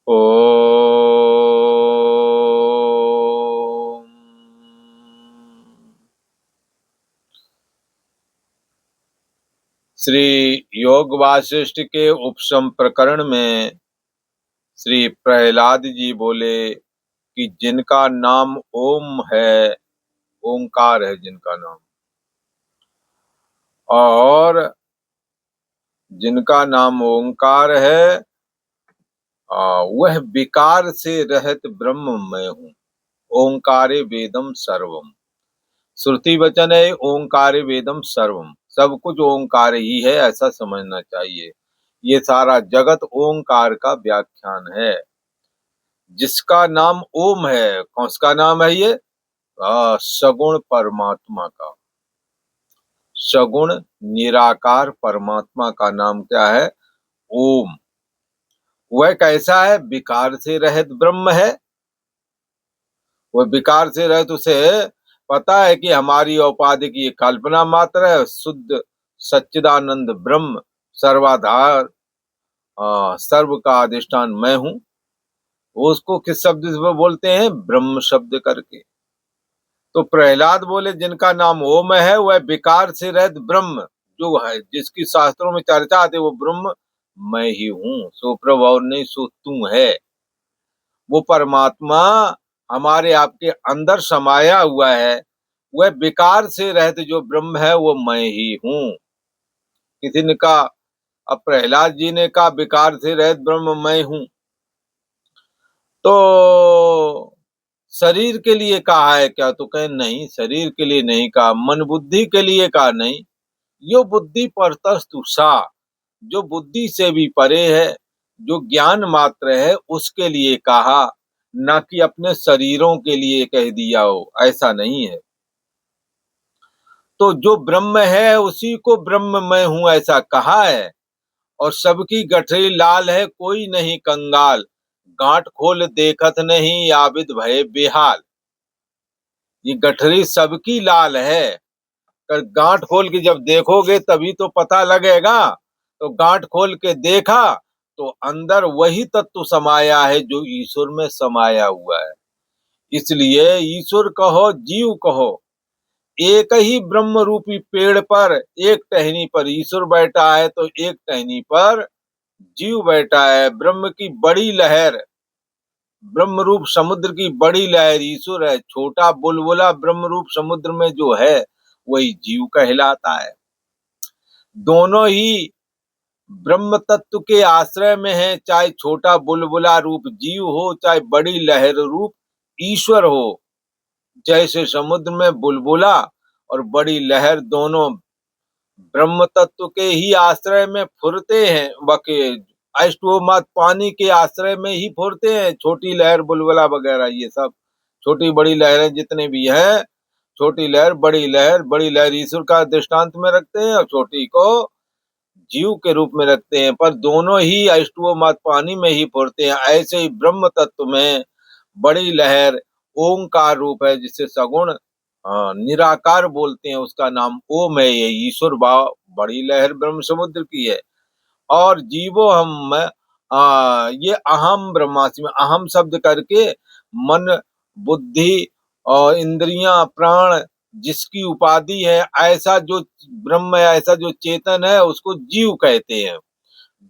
ओम। श्री योग वासिष्ठ के उपशम प्रकरण में श्री प्रहलाद जी बोले कि जिनका नाम ओम है, ओंकार है जिनका नाम, और जिनका नाम ओंकार है वह विकार से रहित ब्रह्म मैं हूँ। ओंकारे वेदम सर्वम, श्रुति वचन है ओंकारे वेदम सर्वम, सब कुछ ओंकार ही है, ऐसा समझना चाहिए। ये सारा जगत ओंकार का व्याख्यान है। जिसका नाम ओम है, कौन सा नाम है ये? सगुण परमात्मा का, सगुण निराकार परमात्मा का नाम क्या है? ओम। वह कैसा है? विकार से रहित ब्रह्म है। वह विकार से रहित, उसे पता है कि हमारी औपाधिक ये कल्पना मात्र है, शुद्ध सच्चिदानंद ब्रह्म सर्वाधार सर्व का अधिष्ठान मैं हूं। उसको किस शब्द से बोलते हैं? ब्रह्म शब्द करके। तो प्रहलाद बोले जिनका नाम ओम है वह विकार से रहित ब्रह्म जो है, जिसकी शास्त्रों में चर्चा आती है, वो ब्रह्म मैं ही हूँ। सो प्रभु और नहीं सो तू है। वो परमात्मा हमारे आपके अंदर समाया हुआ है। वह विकार से रहित जो ब्रह्म है वो मैं ही हूँ। किसी ने कहा, अब प्रहलाद जी ने कहा विकार से रहित ब्रह्म मैं हूँ, तो शरीर के लिए कहा है क्या? तो कहे नहीं, शरीर के लिए नहीं कहा, मन बुद्धि के लिए कहा। नहीं, यो बुद्धि परतस्तु सा, जो बुद्धि से भी परे है, जो ज्ञान मात्र है, उसके लिए कहा, ना कि अपने शरीरों के लिए कह दिया हो, ऐसा नहीं है। तो जो ब्रह्म है उसी को ब्रह्म मैं हूं ऐसा कहा है। और सबकी गठरी लाल है, कोई नहीं कंगाल, गांठ खोल देखत नहीं आबिद भय बेहाल। ये गठरी सबकी लाल है, कर गांठ खोल के जब देखोगे तभी तो पता लगेगा। तो गांठ खोल के देखा तो अंदर वही तत्व समाया है जो ईश्वर में समाया हुआ है। इसलिए ईश्वर कहो जीव कहो, एक ही ब्रह्म रूपी पेड़ पर एक टहनी पर ईश्वर बैठा है तो एक टहनी पर जीव बैठा है। ब्रह्म की बड़ी लहर, ब्रह्म रूप समुद्र की बड़ी लहर ईश्वर है। छोटा बुलबुला ब्रह्म रूप समुद्र में जो है वही जीव कहलाता है। दोनों ही ब्रह्म तत्व के आश्रय में है, चाहे छोटा बुलबुला रूप जीव हो, चाहे बड़ी लहर रूप ईश्वर हो। जैसे समुद्र में बुलबुला और बड़ी लहर दोनों ब्रह्म तत्व के ही आश्रय में फुरते हैं, बाकी अष्टोमात पानी के आश्रय में ही फुरते हैं। छोटी लहर बुलबुला वगैरह ये सब छोटी बड़ी लहरें जितने भी हैं, छोटी लहर बड़ी लहर ईश्वर का दृष्टांत में रखते हैं और छोटी को जीव के रूप में रखते हैं, पर दोनों ही अष्टोमात पानी में ही फुरते हैं। ऐसे ही ब्रह्म तत्व में बड़ी लहर ओंकार रूप है, जिसे सगुण निराकार बोलते हैं, उसका नाम ओम है। ये ईश्वर भाव बड़ी लहर ब्रह्म समुद्र की है। और जीवो हम ये अहम ब्रह्मास्मि में अहम शब्द करके मन बुद्धि और इंद्रियां प्राण जिसकी उपाधि है, ऐसा जो ब्रह्म है, ऐसा जो चेतन है, उसको जीव कहते हैं।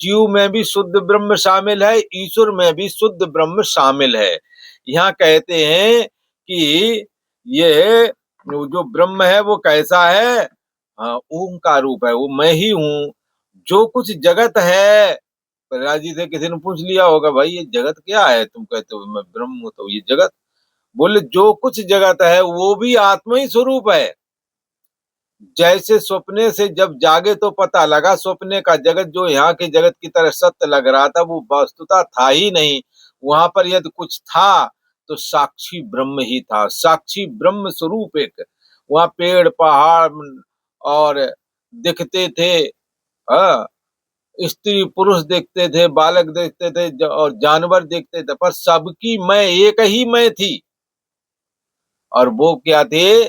जीव में भी शुद्ध ब्रह्म शामिल है, ईश्वर में भी शुद्ध ब्रह्म शामिल है। यहाँ कहते हैं कि ये जो ब्रह्म है वो कैसा है? ओम का रूप है, वो मैं ही हूँ। जो कुछ जगत है, प्रहलाद जी से किसी ने पूछ लिया होगा, भाई ये जगत क्या है? तुम कहते हो मैं ब्रह्म हूँ, तो ये जगत, बोले जो कुछ जगत है वो भी आत्मा ही स्वरूप है। जैसे सपने से जब जागे तो पता लगा सपने का जगत जो यहाँ के जगत की तरह सत्य लग रहा था वो वस्तुतः था ही नहीं। वहां पर यदि कुछ था तो साक्षी ब्रह्म ही था, साक्षी ब्रह्म स्वरूप एक। वहां पेड़ पहाड़ और दिखते थे, स्त्री पुरुष देखते थे, बालक देखते थे और जानवर देखते थे, पर सबकी मैं एक ही मैं थी। और वो क्या थे?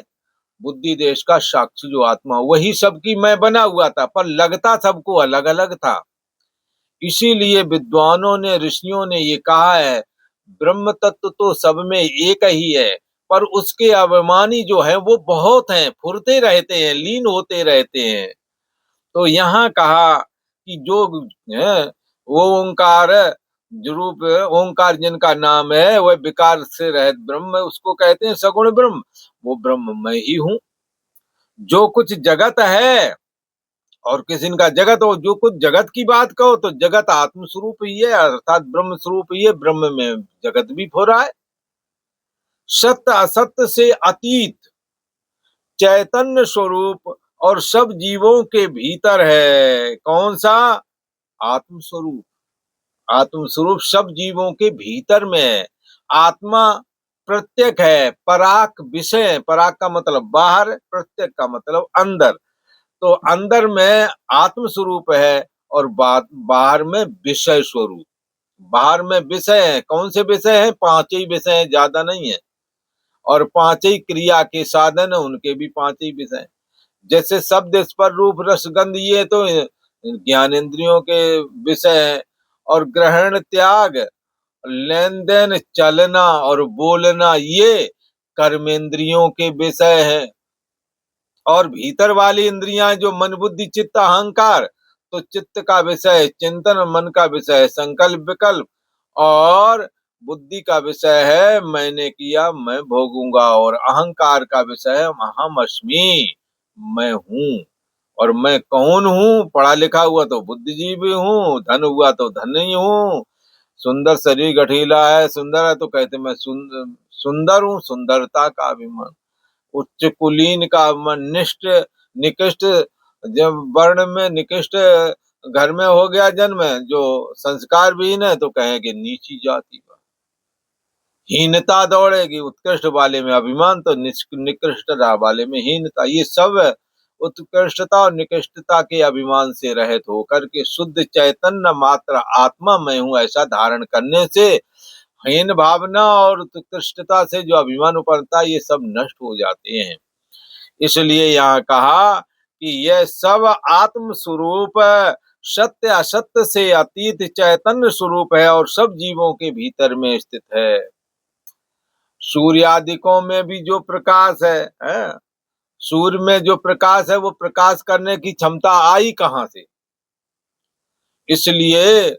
बुद्धि देश का साक्षी जो आत्मा, वही सबकी मैं बना हुआ था, पर लगता सबको अलग अलग था। इसीलिए विद्वानों ने, ऋषियों ने ये कहा है, ब्रह्म तत्व तो सब में एक ही है, पर उसके अभिमानी जो है वो बहुत हैं, फुरते रहते हैं, लीन होते रहते हैं। तो यहाँ कहा कि जो है वो ओंकार रूप, ओंकार जिनका नाम है, वह विकार से रहित ब्रह्म, उसको कहते हैं सगुण ब्रह्म। वो ब्रह्म मैं ही हूँ। जो कुछ जगत है, और किसी का जगत हो, जो कुछ जगत की बात कहो तो जगत आत्म स्वरूप ही है, अर्थात ब्रह्म स्वरूप ही है। ब्रह्म में जगत भी हो रहा है। सत्य असत्य से अतीत चैतन्य स्वरूप और सब जीवों के भीतर है। कौन सा? आत्म स्वरूप। आत्म स्वरूप सब जीवों के भीतर में है। आत्मा प्रत्यक है, पराक विषय। पराक का मतलब बाहर, प्रत्यक का मतलब अंदर। तो अंदर में आत्म स्वरूप है और बाहर में विषय स्वरूप। बाहर में विषय है। कौन से विषय हैं? 5 ही विषय हैं, ज्यादा नहीं है। और 5 ही क्रिया के साधन है, उनके भी 5 ही विषय। जैसे शब्द, स्पर्श, रूप, रस, गंध, ये तो ज्ञानेंद्रियों के विषय हैं। और ग्रहण, त्याग, लेन देन, चलना और बोलना, ये कर्मेंद्रियों के विषय हैं। और भीतर वाली इंद्रियां जो मन, बुद्धि, चित्त, अहंकार, तो चित्त का विषय चिंतन, मन का विषय है संकल्प विकल्प, और बुद्धि का विषय है मैंने किया, मैं भोगूंगा, और अहंकार का विषय है अहम अस्मि, मैं हूँ। और मैं कौन हूँ? पढ़ा लिखा हुआ तो बुद्धिजीवी हूँ, धन हुआ तो धन ही हूँ, सुंदर शरीर गठीला है, सुंदर है तो कहते मैं सुंदर हूँ, सुंदरता का अभिमान। उच्च कुलीन का मन, निष्ठ निकृष्ट, जब वर्ण में निकृष्ट घर में हो गया जन्म, जो संस्कार विहीन है तो कहेंगे नीची जाति का। हीनता दौड़ेगी, उत्कृष्ट वाले में अभिमान तो निकृष्टता वाले में हीनता। ये सब उत्कृष्टता और निकृष्टता के अभिमान से रहित होकर के शुद्ध चैतन्य मात्र आत्मा मैं हूं ऐसा धारण करने से हीन भावना और उत्कृष्टता से जो अभिमान उपरता, ये सब नष्ट हो जाते हैं। इसलिए यहाँ कहा कि यह सब आत्म स्वरूप सत्य असत्य से अतीत चैतन्य स्वरूप है और सब जीवों के भीतर में स्थित है। सूर्यादिकों में भी जो प्रकाश है, सूर्य में जो प्रकाश है वो प्रकाश करने की क्षमता आई कहां से? इसलिए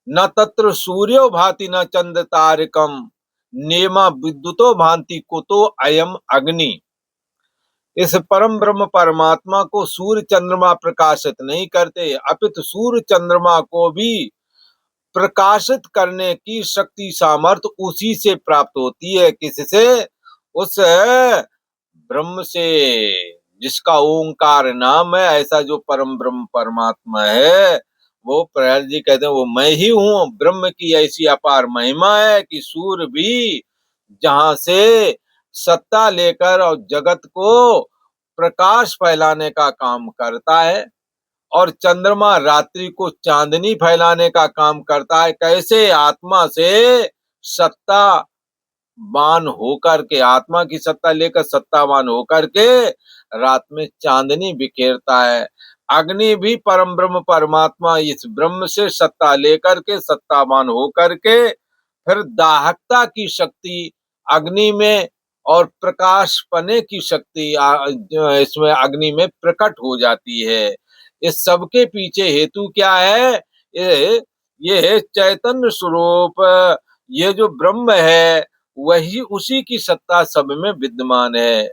न तत्र सूर्यो भाति न चंद्र तारकम नेमा विद्युतो भांति कुतो अयम अग्नि। इस परम ब्रह्म परमात्मा को सूर्य चंद्रमा प्रकाशित नहीं करते, अपितु सूर्य चंद्रमा को भी प्रकाशित करने की शक्ति सामर्थ्य उसी से प्राप्त होती है। किससे? उस ब्रह्म से, जिसका ओंकार नाम है। ऐसा जो परम ब्रह्म परमात्मा है, वो प्रहलाद जी कहते हैं वो मैं ही हूँ। ब्रह्म की ऐसी अपार महिमा है कि सूर्य भी जहां से सत्ता लेकर और जगत को प्रकाश फैलाने का काम करता है, और चंद्रमा रात्रि को चांदनी फैलाने का काम करता है। कैसे? आत्मा से सत्ता वान होकर के, आत्मा की सत्ता लेकर सत्तावान होकर के रात में चांदनी बिखेरता है। अग्नि भी परम ब्रह्म परमात्मा इस ब्रह्म से सत्ता लेकर के, सत्तावान होकर के, फिर दाहकता की शक्ति अग्नि में और प्रकाश पने की शक्ति इसमें अग्नि में प्रकट हो जाती है। इस सबके पीछे हेतु क्या है? ये चैतन्य स्वरूप, ये जो ब्रह्म है, वही उसी की सत्ता सब में विद्यमान है।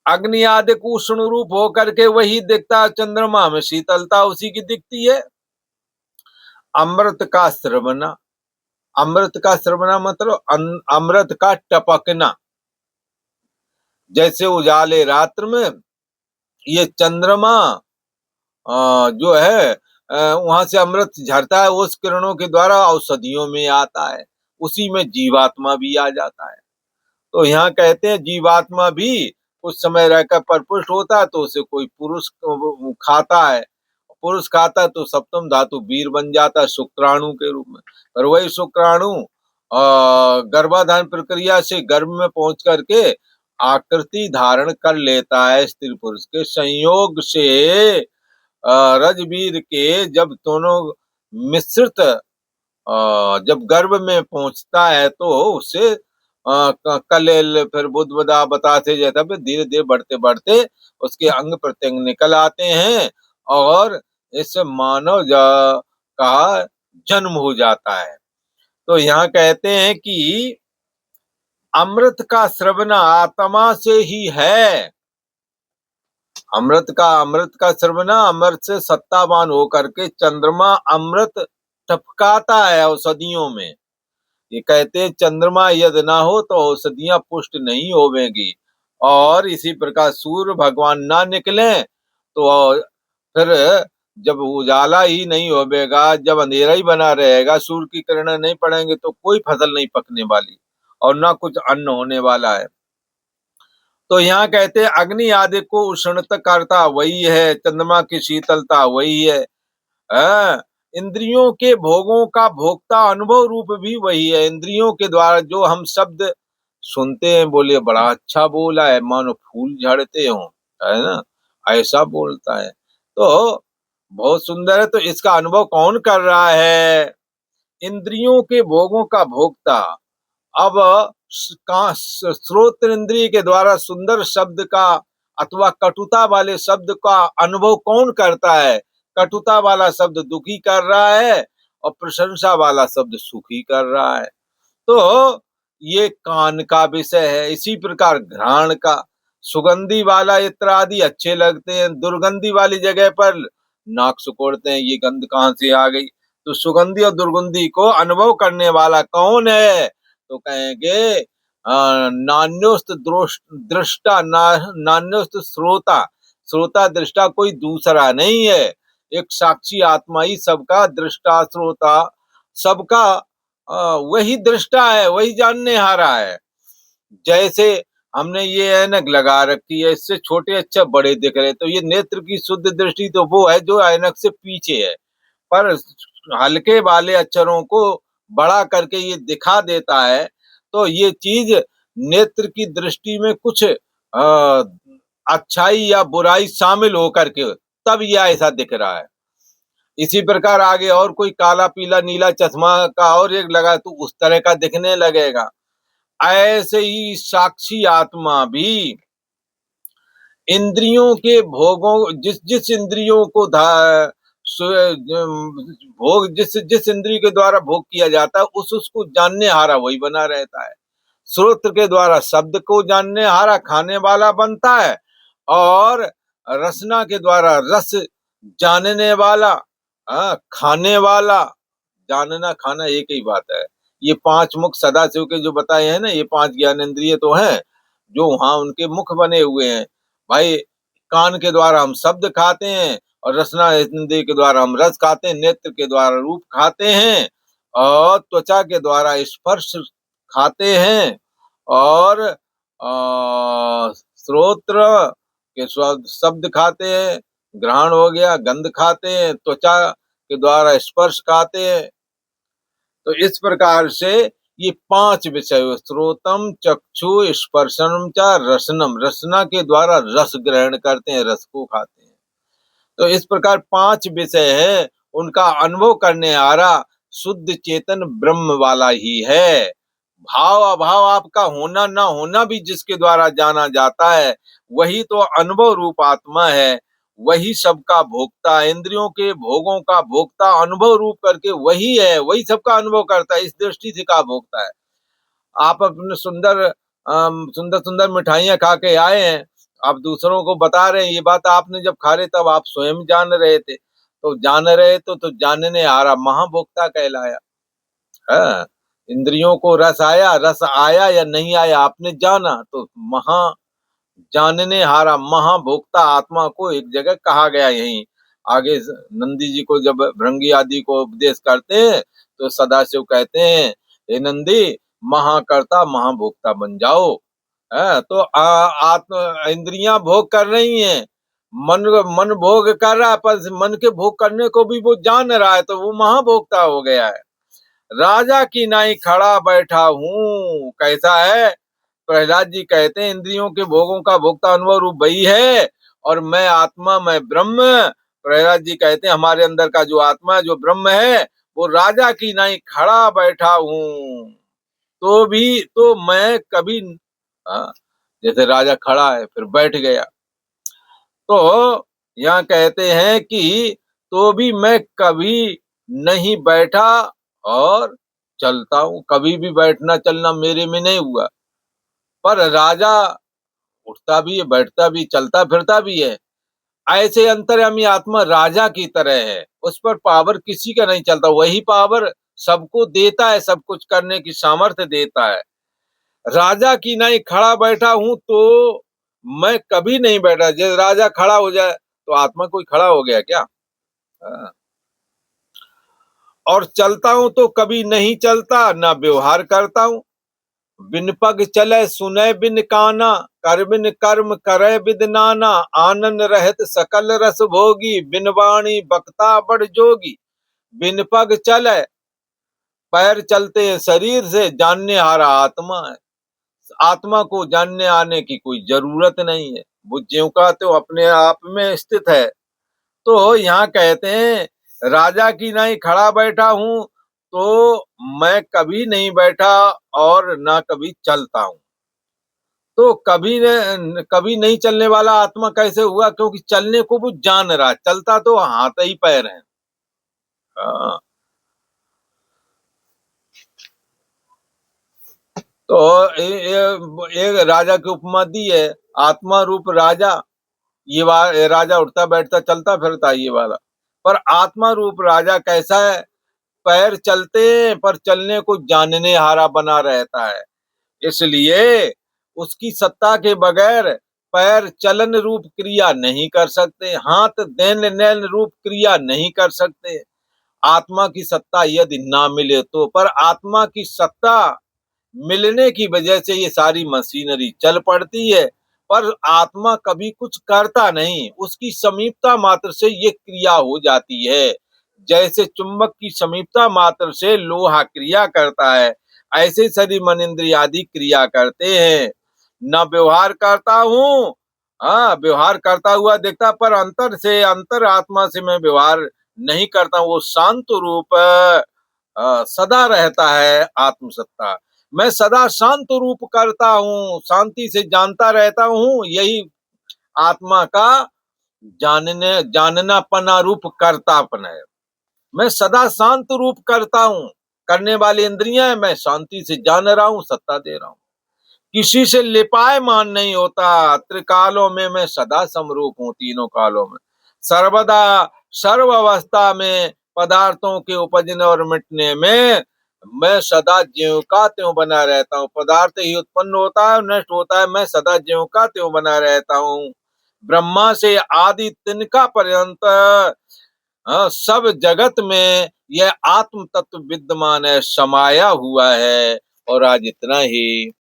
अग्नि आदि को उष्ण रूप होकर के वही दिखता है, चंद्रमा में शीतलता उसी की दिखती है। अमृत का श्रवणा, अमृत का श्रवणा मतलब अमृत का टपकना। जैसे उजाले रात्र में ये चंद्रमा जो है वहां से अमृत झरता है, उस किरणों के द्वारा औषधियों में आता है, उसी में जीवात्मा भी आ जाता है। तो यहाँ कहते हैं जीवात्मा भी कुछ समय रहकर परपुष्ट होता है, तो उसे कोई पुरुष खाता है, पुरुष खाता है तो सप्तम धातु वीर बन जाता है शुक्राणु के रूप में। और वही शुक्राणु गर्भाधान प्रक्रिया से गर्भ में पहुंच करके आकृति धारण कर लेता है। स्त्री पुरुष के संयोग से रजवीर के जब दोनों मिश्रित जब गर्भ में पहुंचता है तो उससे कलेल फिर बुदबुदा बतासे जैसा फिर धीरे धीरे बढ़ते बढ़ते उसके अंग प्रत्यंग निकल आते हैं और इस मानव का जन्म हो जाता है। तो यहाँ कहते हैं कि अमृत का श्रवण आत्मा से ही है। अमृत का श्रवण अमृत से सत्तावान होकर के चंद्रमा अमृत टपकाता है औषधियों में। ये कहते हैं चंद्रमा यदि ना हो तो औषधियां पुष्ट नहीं होवेंगी। और इसी प्रकार सूर्य भगवान ना निकले तो फिर जब उजाला ही नहीं होवेगा, जब अंधेरा ही बना रहेगा, सूर्य की किरणें नहीं पड़ेंगे तो कोई फसल नहीं पकने वाली और ना कुछ अन्न होने वाला है। तो यहाँ कहते हैं अग्नि आदि को उष्णता करता वही है, चंद्रमा की शीतलता वही है। इंद्रियों के भोगों का भोक्ता अनुभव रूप भी वही है। इंद्रियों के द्वारा जो हम शब्द सुनते हैं, बोले बड़ा अच्छा बोला है, मानो फूल झड़ते हो, है ना, ऐसा बोलता है तो बहुत सुंदर है। तो इसका अनुभव कौन कर रहा है? इंद्रियों के भोगों का भोक्ता। अब श्रोत्र इंद्रिय के द्वारा सुंदर शब्द का अथवा कटुता वाले शब्द का अनुभव कौन करता है? कटुता वाला शब्द दुखी कर रहा है और प्रशंसा वाला शब्द सुखी कर रहा है। तो ये कान का विषय है। इसी प्रकार घ्राण का, सुगंधी वाला इत्र आदि अच्छे लगते हैं, दुर्गंधी वाली जगह पर नाक सिकोड़ते हैं, ये गंध कहाँ से आ गई। तो सुगंधी और दुर्गंधी को अनुभव करने वाला कौन है? तो कहेंगे नान्योस्त दृष्टा, नान्योस्त श्रोता। श्रोता दृष्टा कोई दूसरा नहीं है, एक साक्षी आत्मा ही सबका दृष्टा श्रोता, सबका वही दृष्टा है, वही जानने हारा है। जैसे हमने ये ऐनक लगा रखी है, इससे छोटे अच्छा बड़े दिख रहे, तो ये नेत्र की शुद्ध दृष्टि तो वो है जो ऐनक से पीछे है, पर हल्के वाले अक्षरों को बड़ा करके ये दिखा देता है। तो ये चीज नेत्र की दृष्टि में कुछ अच्छाई या बुराई शामिल होकर के तब यह ऐसा दिख रहा है। इसी प्रकार आगे और कोई काला पीला नीला चश्मा का और एक लगा तो उस तरह का दिखने लगेगा। ऐसे ही साक्षी आत्मा भी इंद्रियों के भोगों, जिस जिस इंद्रियों को भोग, जिस जिस इंद्रिय के द्वारा भोग किया जाता है उस उसको जानने हारा वही बना रहता है। श्रोत्र के द्वारा शब्द को जानने हारा खाने वाला बनता है और रसना के द्वारा रस जानने वाला, खाने वाला। जानना खाना एक ही बात है। ये पांच मुख सदाशिव के जो बताए हैं ना, ये पांच ज्ञानेंद्रिय तो हैं जो वहां उनके मुख बने हुए हैं। भाई कान के द्वारा हम शब्द खाते हैं और रसना इंद्रिय के द्वारा हम रस खाते हैं, नेत्र के द्वारा रूप खाते हैं और त्वचा के द्वारा स्पर्श खाते हैं और श्रोत्र के शब्द खाते हैं, घ्राण हो गया गंध खाते हैं, त्वचा के द्वारा स्पर्श खाते हैं। तो इस प्रकार से ये पांच विषय, श्रोतम चक्षु स्पर्शनम च रसनम, रसना के द्वारा रस ग्रहण करते हैं, रस को खाते हैं। तो इस प्रकार पांच विषय है, उनका अनुभव करने आ रहा शुद्ध चेतन ब्रह्म वाला ही है। भाव अभाव आपका होना ना होना भी जिसके द्वारा जाना जाता है वही तो अनुभव रूप आत्मा है, वही सबका भोक्ता, इंद्रियों के भोगों का भोक्ता अनुभव रूप करके वही है, वही सबका अनुभव करता है। इस दृष्टि से का भोक्ता है। आप अपने सुंदर सुंदर सुंदर मिठाइयां खा के आए हैं, आप दूसरों को बता रहे हैं, ये बात आपने जब खा रहे तब आप स्वयं जान रहे थे, तो जान रहे तो जानने आ रहा महाभोक्ता कहलाया है। इंद्रियों को रस आया या नहीं आया आपने जाना तो महा जानने हारा महाभोक्ता आत्मा को एक जगह कहा गया। यहीं आगे नंदी जी को जब भृंगी आदि को उपदेश करते हैं तो सदाशिव कहते हैं, हे नंदी महाकर्ता महाभोक्ता बन जाओ। है तो आत्म इंद्रियां भोग कर रही हैं, मन मन भोग कर रहा है, पर मन के भोग करने को भी वो जान रहा है, तो वो महाभोक्ता हो गया है। राजा की नाई खड़ा बैठा हूँ कैसा है? प्रहलाद जी कहते हैं इंद्रियों के भोगों का भोक्ता अनुभव रूप वही है और मैं आत्मा, मैं ब्रह्म प्रहलाद जी कहते हैं हमारे अंदर का जो आत्मा जो ब्रह्म है वो राजा की नाई खड़ा बैठा हूं, तो भी तो मैं कभी जैसे राजा खड़ा है फिर बैठ गया, तो यहाँ कहते हैं कि तो भी मैं कभी नहीं बैठा और चलता हूं, कभी भी बैठना चलना मेरे में नहीं हुआ। पर राजा उठता भी है, बैठता भी, चलता फिरता भी है। ऐसे अंतर्यामी आत्मा राजा की तरह है, उस पर पावर किसी का नहीं चलता, वही पावर सबको देता है, सब कुछ करने की सामर्थ्य देता है। राजा की नहीं खड़ा बैठा हूं तो मैं कभी नहीं बैठा, जैसे राजा खड़ा हो जाए तो आत्मा कोई खड़ा हो गया क्या? हाँ। और चलता हूं तो कभी नहीं चलता, ना व्यवहार करता हूं। बिन पग चले सुने बिन काना, कर बिन कर्म करे बिद नाना, आनंद रहत सकल रस भोगी, बिन वाणी बक्ता बड़ जोगी। बिन पग चले, पैर चलते हैं शरीर से, जानने हारा आत्मा है। आत्मा को जानने आने की कोई जरूरत नहीं है, वो ज्यों का तो अपने आप में स्थित है। तो यहाँ कहते हैं राजा की नाई खड़ा बैठा हूं तो मैं कभी नहीं बैठा और ना कभी चलता हूं। तो कभी नहीं चलने वाला आत्मा कैसे हुआ? क्योंकि चलने को वो जान रहा, चलता तो हाथ ही पैर है। हाँ। तो एक राजा की उपमा दी है, आत्मा रूप राजा। ये राजा उठता बैठता चलता फिरता ये वाला। पर आत्मा रूप राजा कैसा है? पैर चलते हैं पर चलने को जानने हारा बना रहता है, इसलिए उसकी सत्ता के बगैर पैर चलन रूप क्रिया नहीं कर सकते, हाथ देन नैन रूप क्रिया नहीं कर सकते। आत्मा की सत्ता यदि ना मिले तो, पर आत्मा की सत्ता मिलने की वजह से ये सारी मशीनरी चल पड़ती है। पर आत्मा कभी कुछ करता नहीं, उसकी समीपता मात्र से ये क्रिया हो जाती है। जैसे चुंबक की समीपता मात्र से लोहा क्रिया करता है, ऐसे शरीर मन इंद्रिय आदि क्रिया करते हैं। न व्यवहार करता हूँ, हाँ व्यवहार करता हुआ देखता, पर अंतर से अंतर आत्मा से मैं व्यवहार नहीं करता हूँ। वो शांत रूप सदा रहता है आत्मसत्ता। मैं सदा शांत रूप करता हूँ, शांति से जानता रहता हूँ, यही आत्मा का जानना पना रूप कर्तापन है। मैं सदा शांत रूप करता हूँ, करने वाली इंद्रियां है, मैं शांति से जान रहा हूँ, सत्ता दे रहा हूँ। किसी से लिपायमान नहीं होता, त्रिकालों में मैं सदा समरूप हूँ, तीनों कालों में सर्वदा सर्व अवस्था में पदार्थों के उपजने और मिटने में मैं सदा ज्यों का त्यों बना रहता हूँ। पदार्थ ही उत्पन्न होता है, नष्ट होता है, मैं सदा ज्यों का त्यों बना रहता हूँ। ब्रह्मा से आदि तिनका पर्यंत सब जगत में यह आत्म तत्व विद्यमान है, समाया हुआ है। और आज इतना ही।